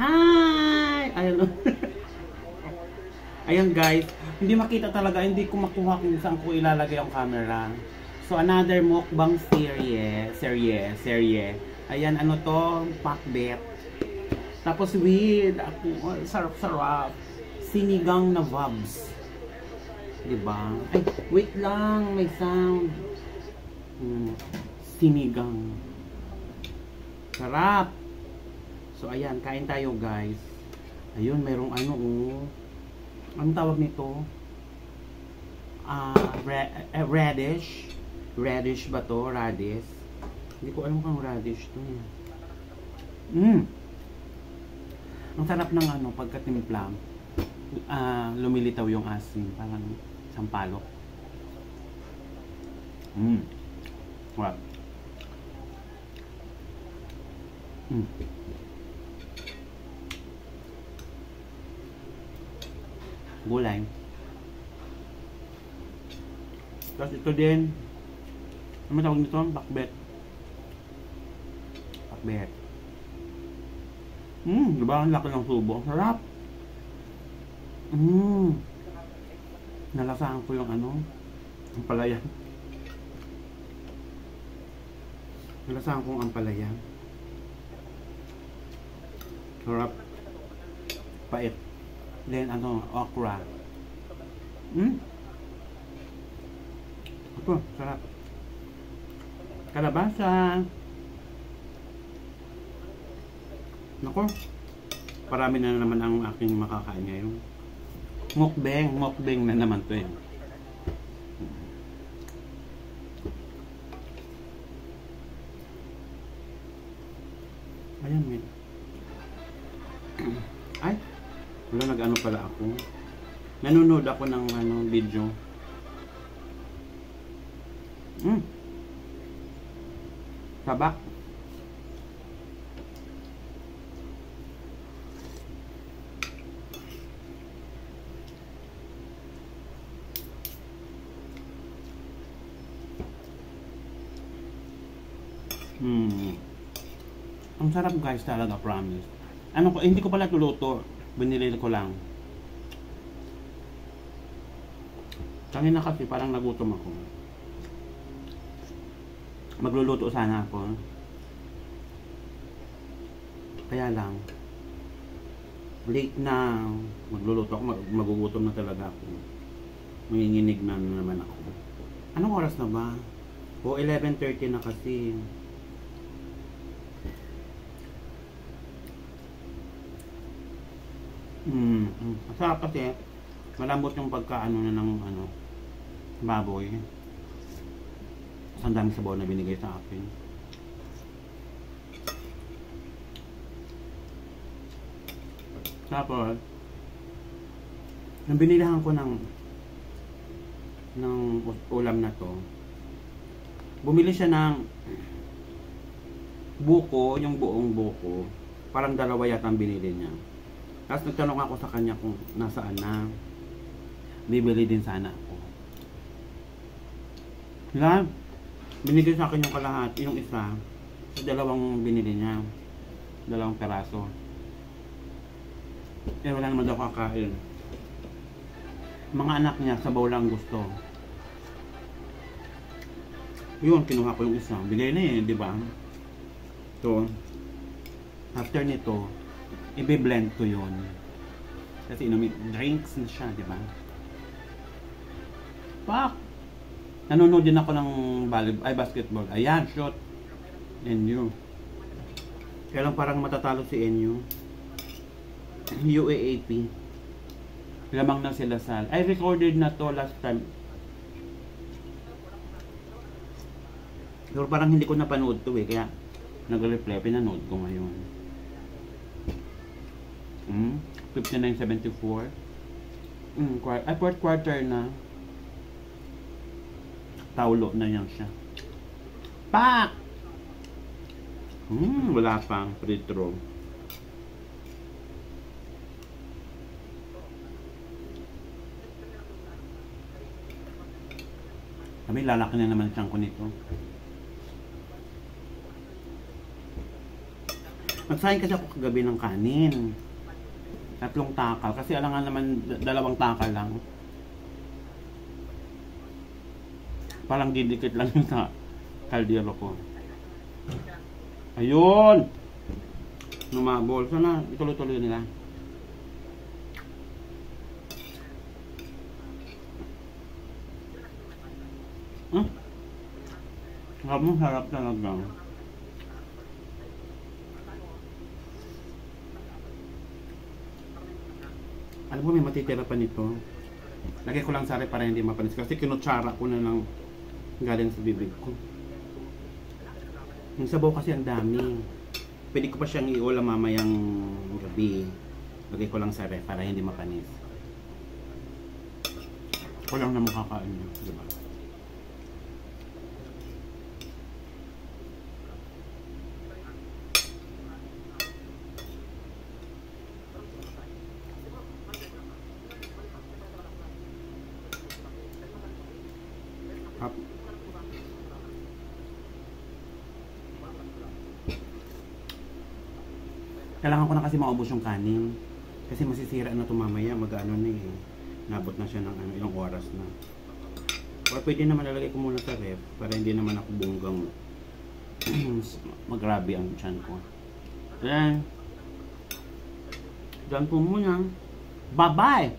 Hi! Ayun. Ayan guys, hindi makita talaga, hindi ko makuha kung saan ko ilalagay ang camera. So another mukbang serye. Ayan, ano to, pakbet. Tapos with, sarap-sarap, sinigang na vabs. Diba? Ay, wait lang, may sound. Sinigang. Sarap. So ayan, kain tayo guys. Ayun, merong ano anong tawag nito? Radish. Radish ba to? Radish. Hindi ko alam kung radish to. Ang sarap ng ano, pagkatimpla. Lumilitaw yung asin. Parang sampalok. Wow. Gulay. Tapos ito din. Ano tawag nito? Pakbet. Pakbet. Diba? Ang laki ng subo. Sarap. Nalasahan ko yung ano, ampalaya. Nalasahan ko yung ampalaya. Sarap. Pait. Then ano, okra. Ito, sarap. Kalabasa. Nako, parami na naman ang aking makakain ngayon. Mukbang na naman to eh. Ayan, may. Ay, wala, nag-ano pala ako. Nanonood ako ng ano, video. Tabak. Ang sarap guys talaga, promise. Ano ko, hindi ko pala tuluto. Binili ko lang. Kanina kasi parang nagutom ako. Magluluto sana ako. Kaya lang, late na. Magluluto ako, magugutom na talaga ako. Manginginig na naman ako. Anong oras na ba? O 11:30 na kasi. Masarap kasi malambot yung pagkaano na ng ano, baboy. Ang daming sabaw na binigay sa akin. Tapos nang binilihan ko ng ulam na to, bumili siya ng buko, yung buong buko. Parang dalawa yata ang binili niya. Tapos nagtanong ako sa kanya kung nasaan na. Bibili din sana ako. Diba? Binigay sa akin yung kalahati, yung isa. Sa dalawang binili niya. 2 peraso. Eh wala naman daw kakain. Mga anak niya, sabaw lang gusto. Yun, kinuha ko yung isa. Bigay na eh, di ba? So, after nito, i-blend ko yun. Kasi drinks na siya, di ba? Pak! Nanonood din ako ng basketball. Ayan, shot. NU. Kaya lang parang matatalo si NU. UAAP. Lamang na sila sa... I recorded na to last time. Pero parang hindi ko napanood to eh. Kaya nag-replay. Pinanood ko ngayon. 59.74. Fourth quarter na. Taulo na yan siya. Pak! Wala pang free throw. Kami lalaki na naman siyang ko nito. Nagsahin kasi ako kagabi ng kanin. 3 takal. Kasi alangan naman 2 takal lang. Parang didikit lang yung sa kaldero ko. Ayun! Numabol. Sana ituloy-tuloy nila. Sarap talaga. Alam mo, may matitira pa nito. Lagay ko lang sa para hindi mapanis. Kasi kinutsara ko na lang galing sa bibig ko. Yung sabaw kasi ang dami. Pwede ko pa siyang iulam mamayang gabi. Lagay ko lang sa para hindi mapanis. Ako lang na makakain niya. Diba? Kailangan ko na kasi maubos yung kanin. Kasi masisira na ito mamaya. Mag-ano na eh. Nabot na siya ng ilang oras na. Or pwede naman lalagay ko muna sa ref. Para hindi naman ako bunggang magrabe ang tiyan ko. Ayan. Diyan po muna. Bye-bye!